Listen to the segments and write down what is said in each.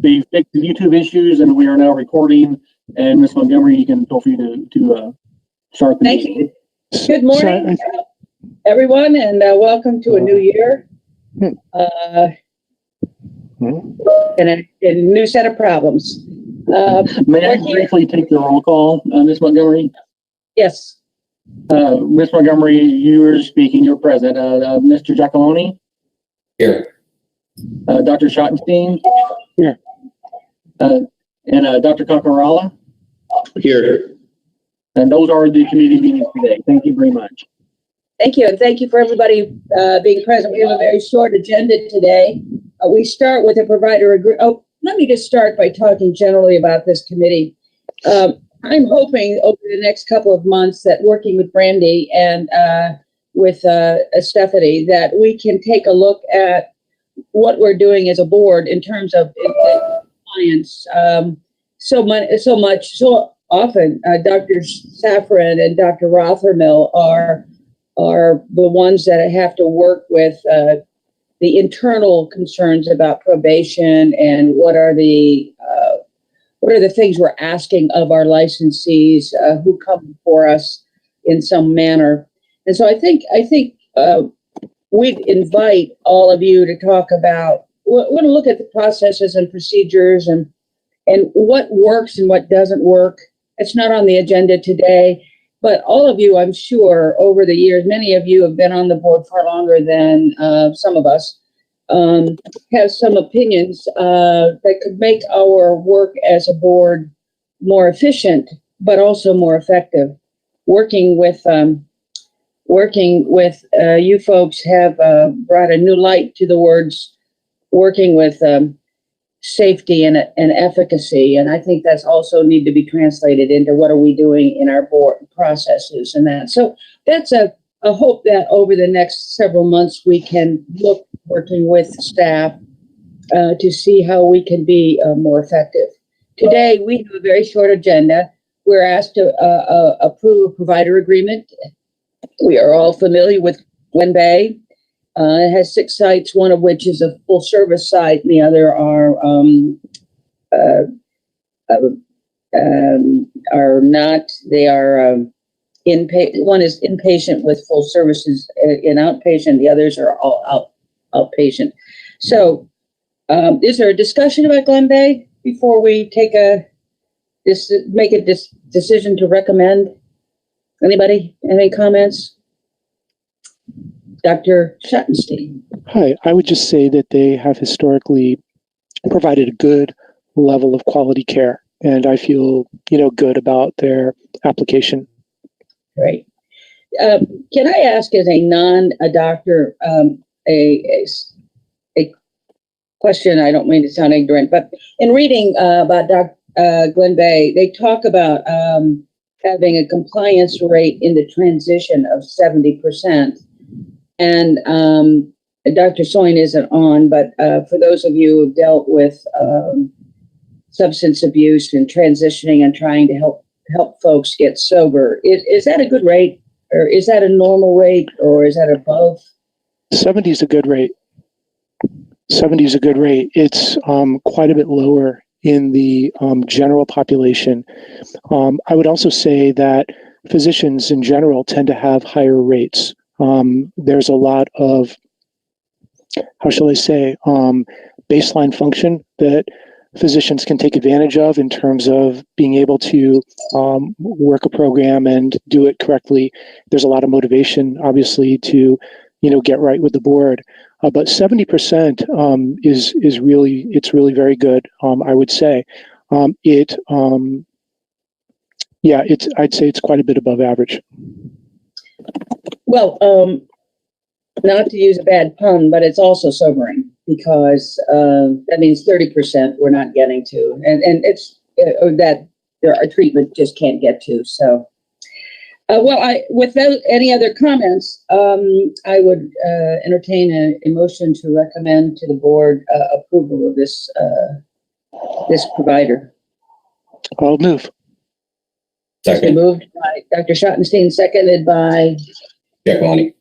they fixed the YouTube issues, and we are now recording. And Ms. Montgomery, you can feel free to start the Thank meeting. you. Good morning, everyone, and welcome to a new year and a new set of problems. May I briefly take the roll call, Ms. Montgomery? Yes. Ms. Montgomery, you are speaking. You're present. Mr. Giacalone? Here. Dr. Schottenstein? Here. And Dr. Cacarala? Here. And those are the committee meetings today. Thank you very much. Thank you, and thank you for everybody being present. We have a very short agenda today. We start with a provider agreement. Oh, let me just start by talking generally about this committee. I'm hoping over the next couple of months that working with Brandy and with Stephanie, that we can take a look at what we're doing as a board in terms of compliance. So often, Dr. Safran and Dr. Rothermill are the ones that have to work with the internal concerns about probation and what are the things we're asking of our licensees who come before us in some manner. And so I think we'd invite all of you to talk about, we're going to look at the processes and procedures and what works and what doesn't work. It's not on the agenda today, but all of you, I'm sure, over the years, many of you have been on the board far longer than some of us, have some opinions that could make our work as a board more efficient, but also more effective. Working with you folks have brought a new light to the words working with safety and efficacy. And I think that's also need to be translated into what are we doing in our board processes and that. So that's a hope that over the next several months, we can look working with staff to see how we can be more effective. Today, we have a very short agenda. We're asked to approve a provider agreement. We are all familiar with Glen Bay. It has 6 sites, one of which is a full service site, and the other are not. They are one is inpatient with full services in outpatient. The others are all outpatient. So, is there a discussion about Glen Bay before we make a decision to recommend? Anybody? Any comments? Dr. Schottenstein. Hi, I would just say that they have historically provided a good level of quality care, and I feel, good about their application. Great. Can I ask, as a non-doctor, a question? I don't mean to sound ignorant, but in reading about Glen Bay, they talk about having a compliance rate in the transition of 70%. And Dr. Soin isn't on, but for those of you who've dealt with substance abuse and transitioning and trying to help folks get sober, is that a good rate, or is that a normal rate, or is that above? 70 is a good rate. 70 is a good rate. It's quite a bit lower in the general population. I would also say that physicians in general tend to have higher rates. There's a lot of, how shall I say, baseline function that physicians can take advantage of in terms of being able to work a program and do it correctly. There's a lot of motivation, obviously, to get right with the board. But 70% is really very good. I would say I'd say it's quite a bit above average. Well, not to use a bad pun, but it's also sobering, because that means 30% we're not getting to, and it's that our treatment just can't get to. So, without any other comments, I would entertain a motion to recommend to the board approval of this provider. I'll move. Second. Moved by Dr. Schottenstein, seconded by Giacalone.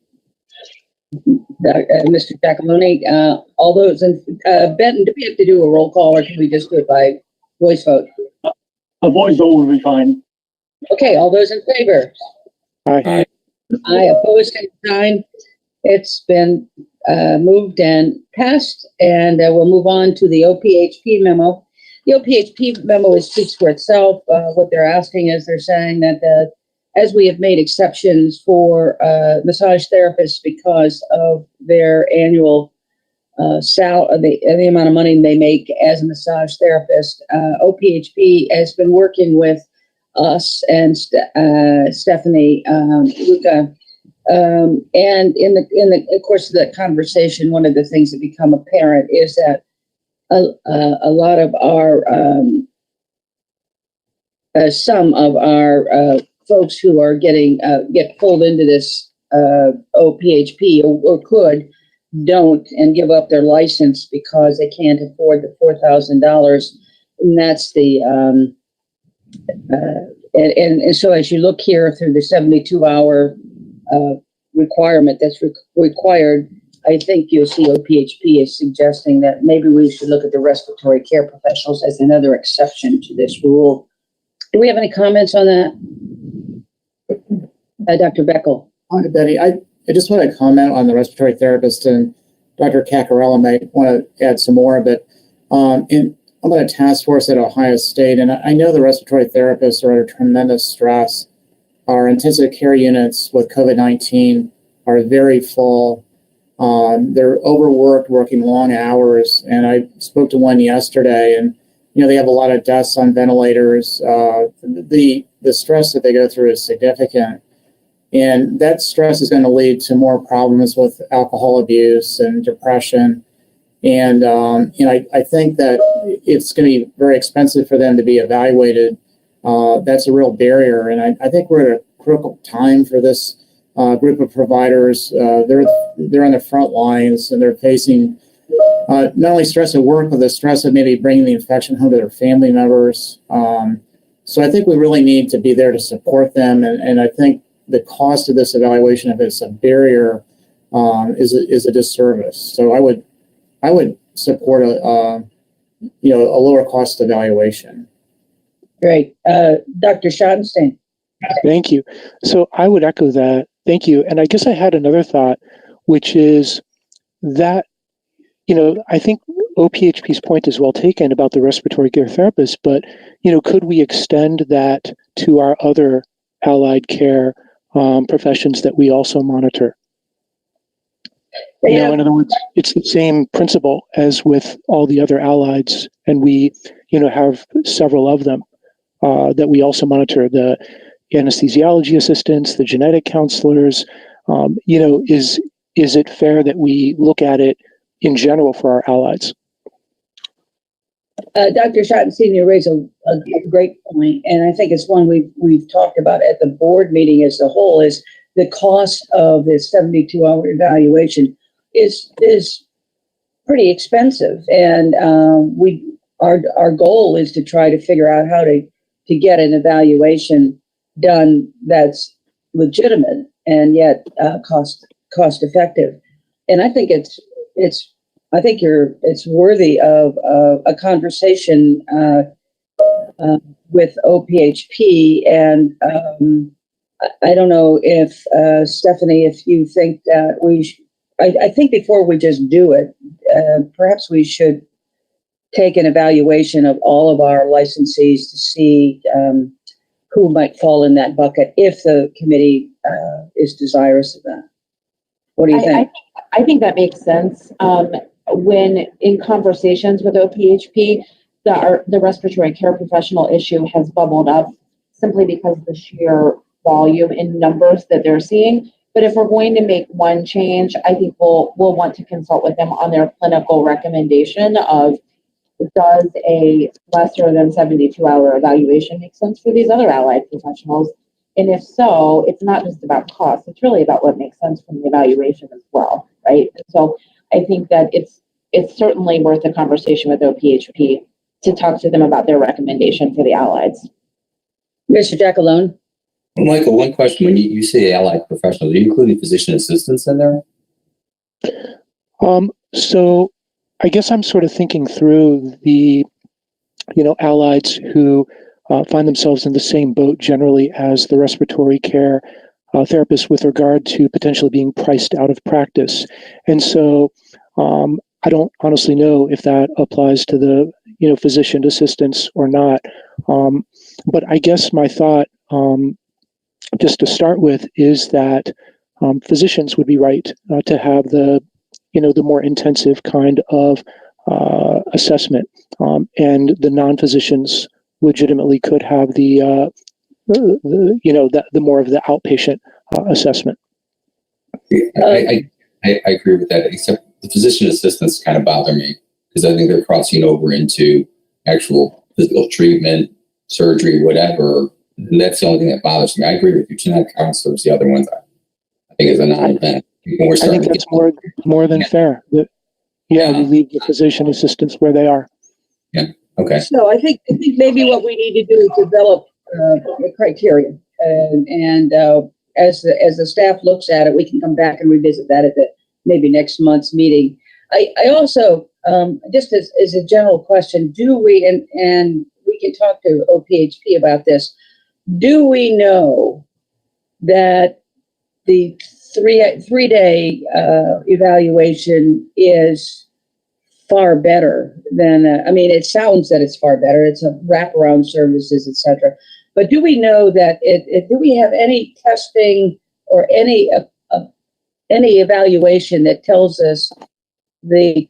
Mr. Giacalone, all those in, Benton, do we have to do a roll call or can we just do it by voice vote? A voice vote would be fine. Okay, all those in favor? Aye. Aye, opposed, same sign. It's been moved and passed, and we'll move on to the OPHP memo. The OPHP memo speaks for itself. What they're asking is they're saying that as we have made exceptions for massage therapists because of their annual the amount of money they make as a massage therapist, OPHP has been working with us and Stephanie Luca. And in the course of that conversation, one of the things that become apparent is that a lot of our some of our folks who are get pulled into this OPHP or don't and give up their license because they can't afford the $4,000, and that's the and so as you look here through the 72-hour requirement that's required, I think you'll see OPHP is suggesting that maybe we should look at the respiratory care professionals as another exception to this rule. Do we have any comments on that? Dr. Beckel. Hi, Betty. I just want to comment on the respiratory therapist, and Dr. Caccarella may want to add some more, but I'm on a task force at Ohio State, and I know the respiratory therapists are under tremendous stress. Our intensive care units with COVID-19 are very full. They're overworked, working long hours, and I spoke to one yesterday, and they have a lot of deaths on ventilators. The stress that they go through is significant. And that stress is going to lead to more problems with alcohol abuse and depression. And, I think that it's going to be very expensive for them to be evaluated. That's a real barrier. And I think we're at a critical time for this group of providers. They're on the front lines, and they're facing not only stress at work, but the stress of maybe bringing the infection home to their family members. So I think we really need to be there to support them. And I think the cost of this evaluation, if it's a barrier, is a disservice. So I would support a lower cost evaluation. Great. Dr. Schottenstein. Thank you. So I would echo that. Thank you. And I guess I had another thought, which is that, I think OPHP's point is well taken about the respiratory care therapist, but, could we extend that to our other allied care professions that we also monitor? Yeah. In other words, it's the same principle as with all the other allieds, and we, have several of them that we also monitor. The anesthesiology assistants, the genetic counselors. Is it fair that we look at it in general for our allieds? Dr. Schottenstein, you raise a great point, and I think it's one we've talked about at the board meeting as a whole. Is the cost of this 72-hour evaluation is pretty expensive, and our goal is to try to figure out how to get an evaluation done that's legitimate and yet cost effective. And I think it's worthy of a conversation with OPHP. And I don't know if Stephanie, if you think that I think before we just do it, perhaps we should take an evaluation of all of our licensees to see who might fall in that bucket if the committee is desirous of that. What do you think? I think that makes sense. When in conversations with OPHP, the respiratory care professional issue has bubbled up simply because of the sheer volume in numbers that they're seeing. But if we're going to make one change, I think we'll want to consult with them on their clinical recommendation of, does a lesser than 72-hour evaluation make sense for these other allied professionals? And if so, it's not just about cost, it's really about what makes sense from the evaluation as well, right? So I think that it's certainly worth a conversation with OPHP to talk to them about their recommendation for the allieds. Mr. Giacalone? Michael, one question. When you say allied professionals, are you including physician assistants in there? So I guess I'm sort of thinking through the, allieds who find themselves in the same boat generally as the respiratory care therapists with regard to potentially being priced out of practice. And so I don't honestly know if that applies to the, physician assistants or not. But I guess my thought, just to start with, is that physicians would be right to have the more intensive kind of assessment, and the non-physicians legitimately could have the more of the outpatient assessment. I agree with that, except the physician assistants kind of bother me because I think they're crossing over into actual physical treatment, surgery, whatever. And that's the only thing that bothers me. I agree with you. Genetic counselors, the other ones, I think is a non-event. I think that's more than fair. We leave the physician assistants where they are. Yeah. Okay. So I think maybe what we need to do is develop the criteria, and as the staff looks at it, we can come back and revisit that at the maybe next month's meeting. I also just as a general question, do we and we can talk to OPHP about this. Do we know that the three-day evaluation is far better than, it sounds that it's far better. It's a wraparound services, etc. But do we know that do we have any testing or any evaluation that tells us the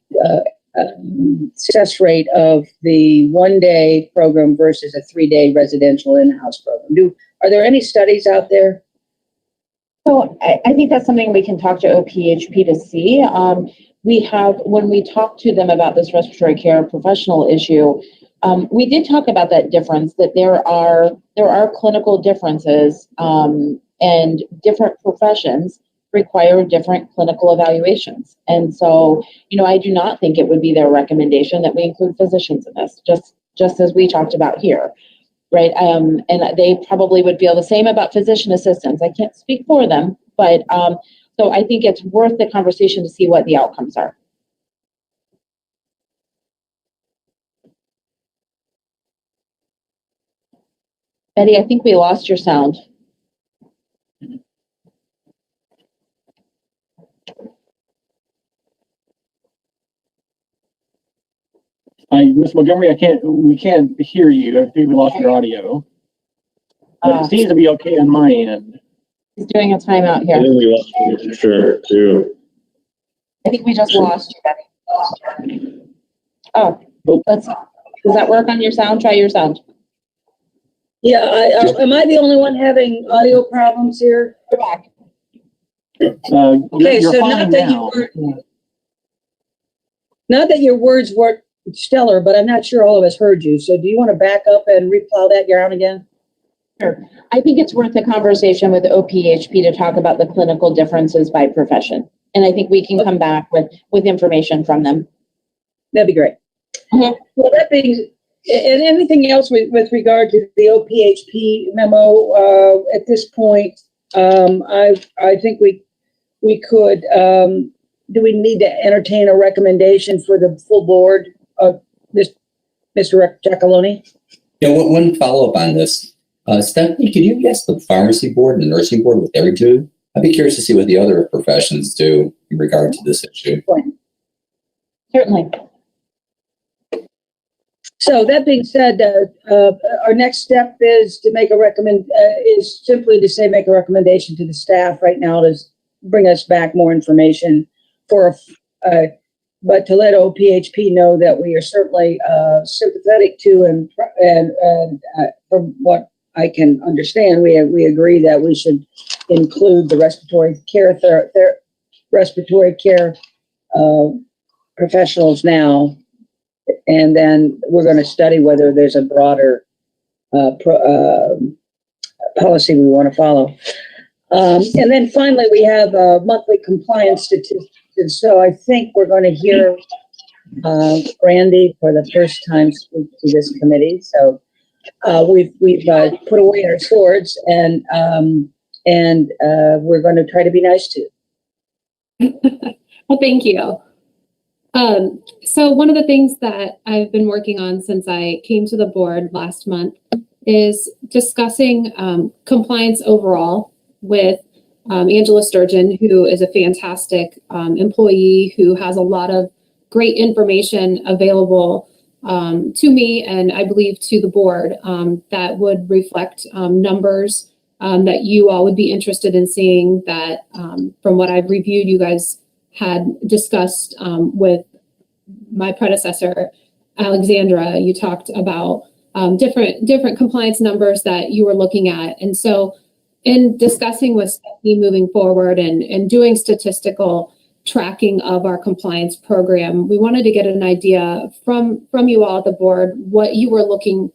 success rate of the 1-day program versus a 3-day residential in-house program? Are there any studies out there? So I think that's something we can talk to OPHP to see. When we talked to them about this respiratory care professional issue, we did talk about that difference, that there are clinical differences, and different professions require different clinical evaluations. And so, I do not think it would be their recommendation that we include physicians in this, just as we talked about here. Right. And they probably would feel the same about physician assistants. I can't speak for them, but so I think it's worth the conversation to see what the outcomes are. Betty, I think we lost your sound. Ms. Montgomery, we can't hear you. I think we lost your audio. It seems to be okay on my end. He's doing a timeout here. I think we lost you for sure, too. I think we just lost you, Betty. Oh, does that work on your sound? Try your sound. Yeah, am I the only one having audio problems here? You're back. Okay, You're so fine now. Not that your words weren't stellar, but I'm not sure all of us heard you. So do you want to back up and replow that ground again? Sure. I think it's worth a conversation with OPHP to talk about the clinical differences by profession. And I think we can come back with information from them. That'd be great. Mm-hmm. Well, that being, and anything else with regard to the OPHP memo at this point, I think we could, do we need to entertain a recommendation for the full board of Mr. Giacalone? Yeah, one follow-up on this. Stephanie, could you ask the pharmacy board and the nursing board what they would do? I'd be curious to see what the other professions do in regard to this issue. Certainly. So that being said, our next step is to make is simply to say make a recommendation to the staff right now to bring us back more information but to let OPHP know that we are certainly sympathetic to and from what I can understand, we agree that we should include the respiratory care professionals now, and then we're going to study whether there's a broader policy we want to follow. And then finally, we have monthly compliance statistics. So I think we're going to hear Brandy for the first time speak to this committee. So we've put away our swords and we're going to try to be nice to you. Well, thank you. So one of the things that I've been working on since I came to the board last month is discussing compliance overall with Angela Sturgeon, who is a fantastic employee who has a lot of great information available to me and I believe to the board that would reflect numbers that you all would be interested in seeing that from what I've reviewed, you guys had discussed with my predecessor, Alexandra. You talked about different compliance numbers that you were looking at. And so in discussing with Stephanie moving forward and doing statistical tracking of our compliance program, we wanted to get an idea from you all at the board what you were looking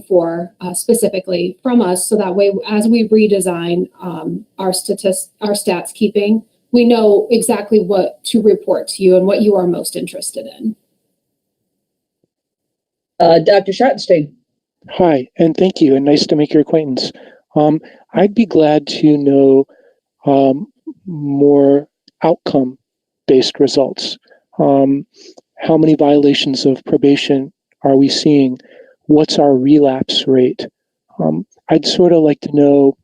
for specifically from us, so that way as we redesign our stats keeping, we know exactly what to report to you and what you are most interested in. Dr. Schottenstein. Hi, and thank you, and nice to make your acquaintance. I'd be glad to know more outcome-based results. How many violations of probation are we seeing? What's our relapse rate? I'd sort of like to know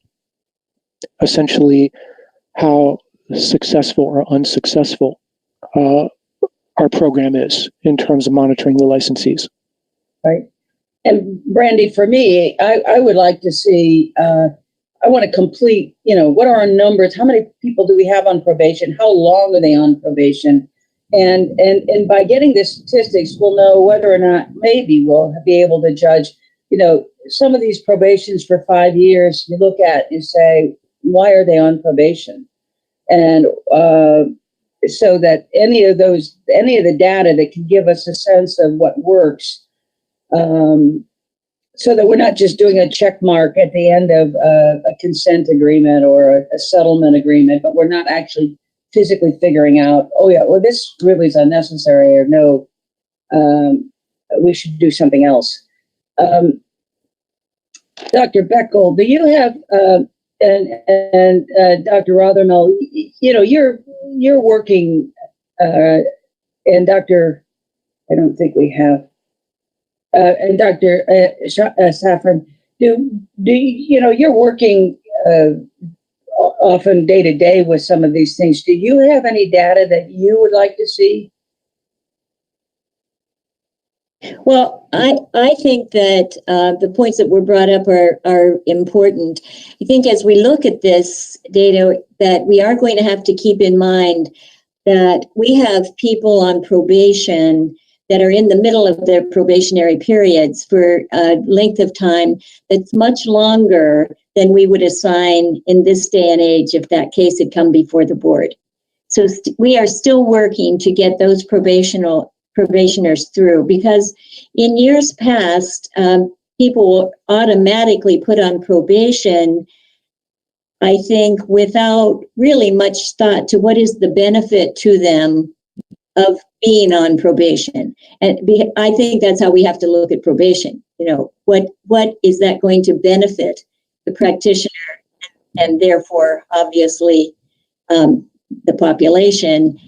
essentially how successful or unsuccessful our program is in terms of monitoring the licensees. Right. And Brandy, for me, I would like to see, I want to complete, what are our numbers? How many people do we have on probation? How long are they on probation? And by getting the statistics, we'll know whether or not maybe we'll be able to judge, some of these probations for 5 years, you look at and say, why are they on probation? And so that any of the data that can give us a sense of what works, so that we're not just doing a check mark at the end of a consent agreement or a settlement agreement, but we're not actually physically figuring out, oh yeah, well, this really is unnecessary, or no, we should do something else. Dr. Beckel, do you have, and Dr. Rothermel, you're working, and Dr. I don't think we have, and Dr. Safran, do you're working often day to day with some of these things. Do you have any data that you would like to see? Well, I think that the points that were brought up are important. I think as we look at this data, that we are going to have to keep in mind that we have people on probation that are in the middle of their probationary periods for a length of time that's much longer than we would assign in this day and age if that case had come before the board. So we are still working to get those probationers through, because in years past, people automatically put on probation, I think, without really much thought to what is the benefit to them of being on probation. And I think that's how we have to look at probation. What is that going to benefit the practitioner and therefore obviously the population,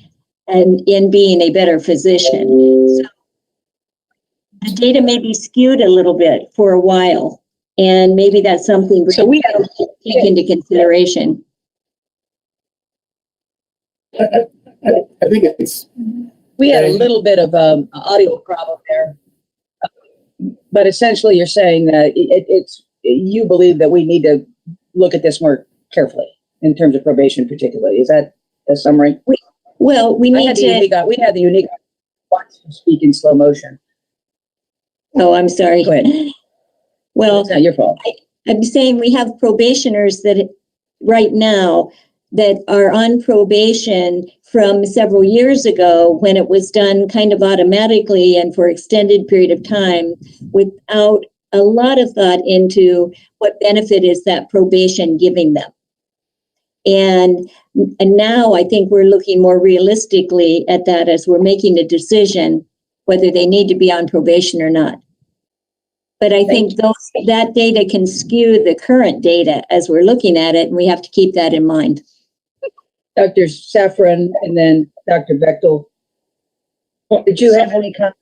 and in being a better physician. So the data may be skewed a little bit for a while, and maybe that's something we have to take into consideration. I think it's. We had a little bit of an audio problem there, but essentially you're saying that you believe that we need to look at this more carefully in terms of probation particularly. Is that a summary? We had the unique watch to speak in slow motion. Oh, I'm sorry. Go ahead. Well, it's not your fault. I'm saying we have probationers that right now that are on probation from several years ago, when it was done kind of automatically and for extended period of time without a lot of thought into what benefit is that probation giving them. And now I think we're looking more realistically at that as we're making a decision whether they need to be on probation or not. But I think that data can skew the current data as we're looking at it, and we have to keep that in mind. Dr. Safran and then Dr. Bechtel. Did you have any comments?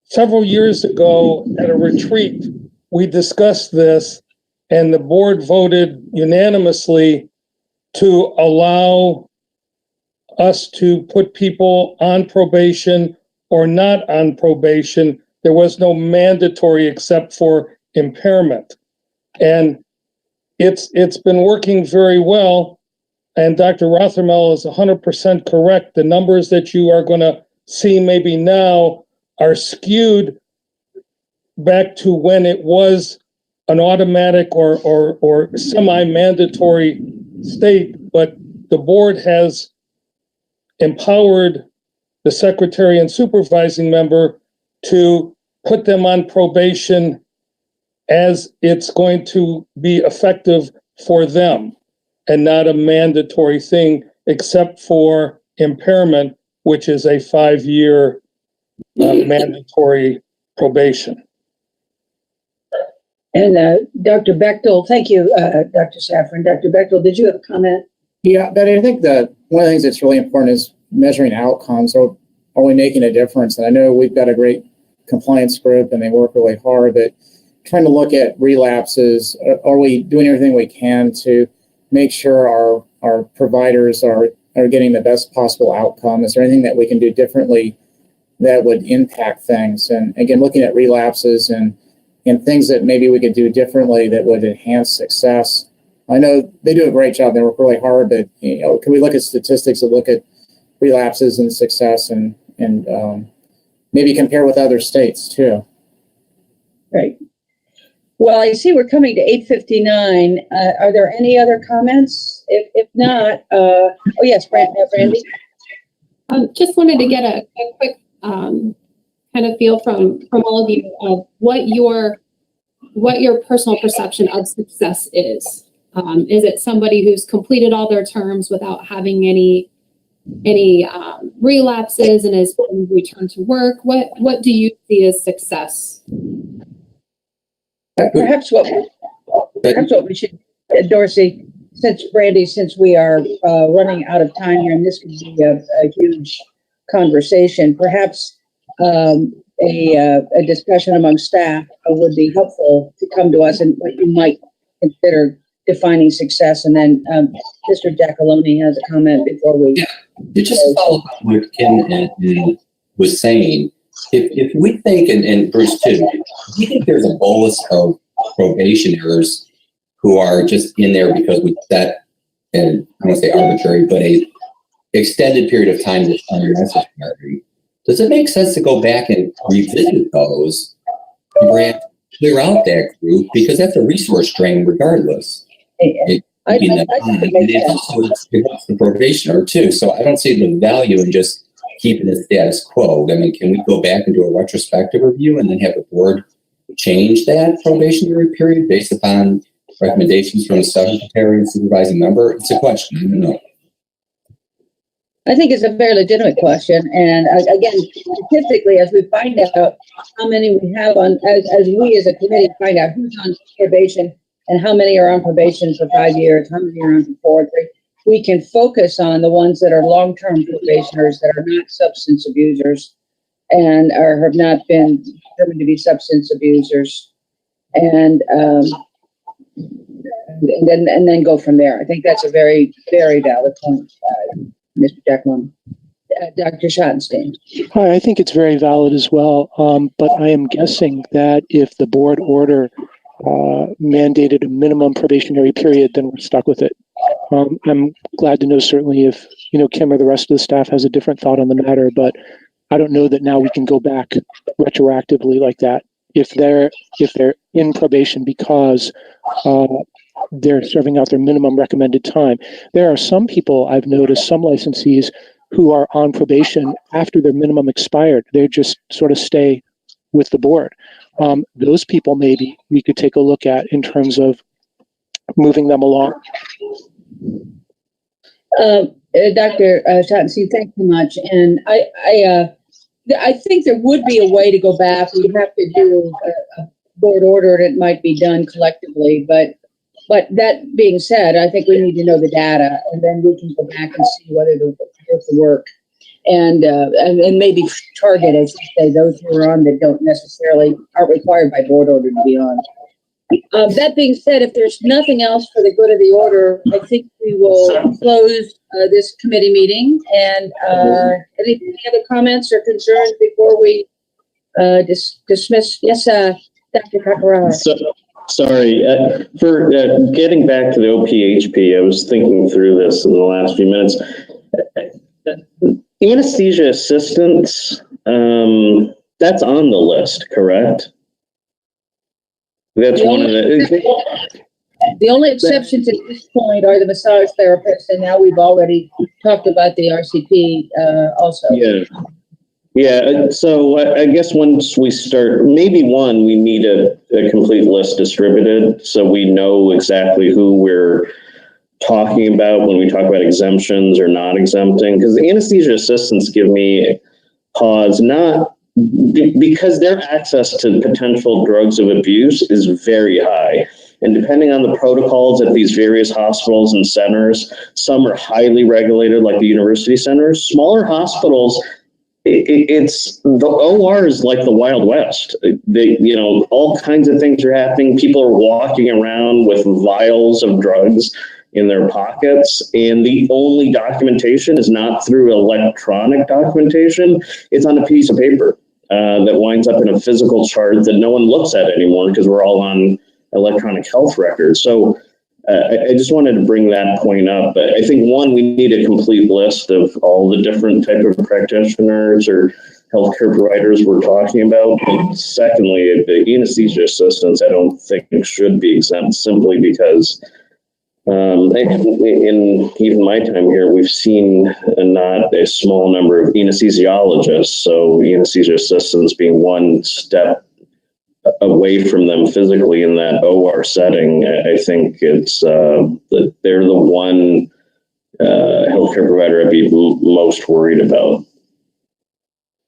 Several years ago at a retreat, we discussed this and the board voted unanimously to allow us to put people on probation or not on probation. There was no mandatory except for impairment. And it's been working very well. And Dr. Rothermel is 100% correct. The numbers that you are going to see maybe now are skewed back to when it was an automatic or semi-mandatory state, but the board has empowered the secretary and supervising member to put them on probation as it's going to be effective for them and not a mandatory thing except for impairment, which is a 5-year mandatory probation. And Dr. Bechtel, thank you, Dr. Safran. Dr. Bechtel, did you have a comment? Yeah, but I think that one of the things that's really important is measuring outcomes. Are we making a difference? And I know we've got a great compliance group and they work really hard, but trying to look at relapses, are we doing everything we can to make sure our providers are getting the best possible outcome? Is there anything that we can do differently that would impact things? And again, looking at relapses and things that maybe we could do differently that would enhance success. I know they do a great job. They work really hard, but can we look at statistics and look at relapses and success and maybe compare with other states too? Right. Well, I see we're coming to 8:59. Are there any other comments? If not, oh yes, Brandy. Just wanted to get a quick kind of feel from all of you of what your personal perception of success is. Is it somebody who's completed all their terms without having any relapses and is returned to work? What do you see as success? Perhaps what we should, Dorsey, since we are running out of time here, and this could be a huge conversation, perhaps a discussion among staff would be helpful to come to us and what you might consider defining success. And then Mr. Giacalone has a comment before we. Yeah, just to follow up on what Kim was saying. If we think, and Bruce too, if we think there's a bolus of probationers who are just in there because we set, and I don't want to say arbitrary, but a extended period of time that's unnecessary, does it make sense to go back and revisit those and perhaps clear out that group, because that's a resource drain regardless. It's also the probationer too. So I don't see the value in just keeping it status quo. I mean, can we go back and do a retrospective review and then have the board change that probationary period based upon recommendations from the secretary and supervising member? It's a question. I don't know. I think it's a very legitimate question. And again, statistically, as we find out how many we have on, as we as a committee find out who's on probation and how many are on probation for 5 years, how many are on for 4, we can focus on the ones that are long-term probationers that are not substance abusers and have not been determined to be substance abusers, and then go from there. I think that's a very, very valid point, Mr. Giacalone. Dr. Schottenstein. Hi, I think it's very valid as well. But I am guessing that if the board order mandated a minimum probationary period, then we're stuck with it. I'm glad to know certainly if, Kim or the rest of the staff has a different thought on the matter, but I don't know that now we can go back retroactively like that. If they're in probation because they're serving out their minimum recommended time. There are some people I've noticed, some licensees who are on probation after their minimum expired. They just sort of stay with the board. Those people maybe we could take a look at in terms of moving them along. Dr. Schottenstein, thank you much. And I think there would be a way to go back. We'd have to do a board order, and it might be done collectively. But But that being said, I think we need to know the data, and then we can go back and see whether the work and maybe target, as you say, those who are on that aren't required by board order to be on. That being said, if there's nothing else for the good of the order, I think we will close this committee meeting. And any other comments or concerns before we dismiss? Yes, Dr. Cacarella. Sorry, for getting back to the OPHP, I was thinking through this in the last few minutes. Anesthesia assistants, that's on the list, correct? That's one of the only exceptions at this point are the massage therapists, and now we've already talked about the RCP also. Yeah, so I guess once we start, maybe we need a complete list distributed so we know exactly who we're talking about when we talk about exemptions or not exempting, because the anesthesia assistants give me pause, not because their access to potential drugs of abuse is very high. And depending on the protocols at these various hospitals and centers, some are highly regulated like the university centers. Smaller hospitals, it's the OR is like the Wild West. All kinds of things are happening. People are walking around with vials of drugs in their pockets, and the only documentation is not through electronic documentation. It's on a piece of paper that winds up in a physical chart that no one looks at anymore because we're all on electronic health records. So I just wanted to bring that point up. I think we need a complete list of all the different type of practitioners or healthcare providers we're talking about. But secondly, the anesthesia assistants, I don't think should be exempt simply because in even my time here, we've seen not a small number of anesthesiologists. So anesthesia assistants being one step away from them physically in that OR setting. I think it's that they're the one healthcare provider I'd be most worried about.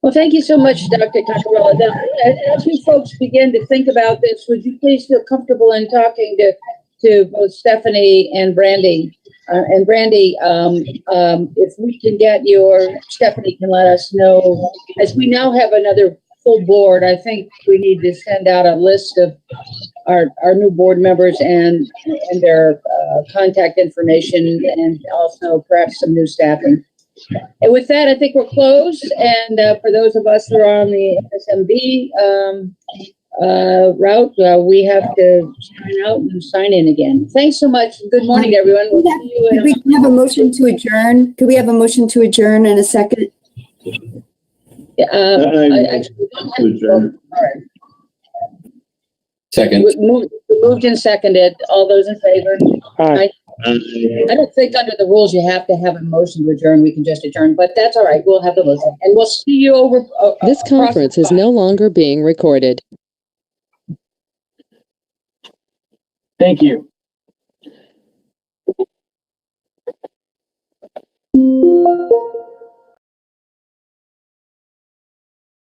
Well, thank you so much, Dr. Cacarella. As you folks begin to think about this, would you please feel comfortable in talking to both Stephanie and Brandy? And Brandy, if we can get Stephanie can let us know, as we now have another full board, I think we need to send out a list of our new board members and their contact information, and also perhaps some new staffing. And with that, I think we're closed. And for those of us who are on the FSMB route, we have to sign out and sign in again. Thanks so much. Good morning, everyone. We'll see you Could we have a motion to adjourn? Could we have a motion to adjourn in a second? Second. Moved and seconded. All those in favor? Aye. I don't think under the rules you have to have a motion to adjourn. We can just adjourn, but that's all right. We'll have the motion, and we'll see you over. This conference is no longer being recorded. Thank you.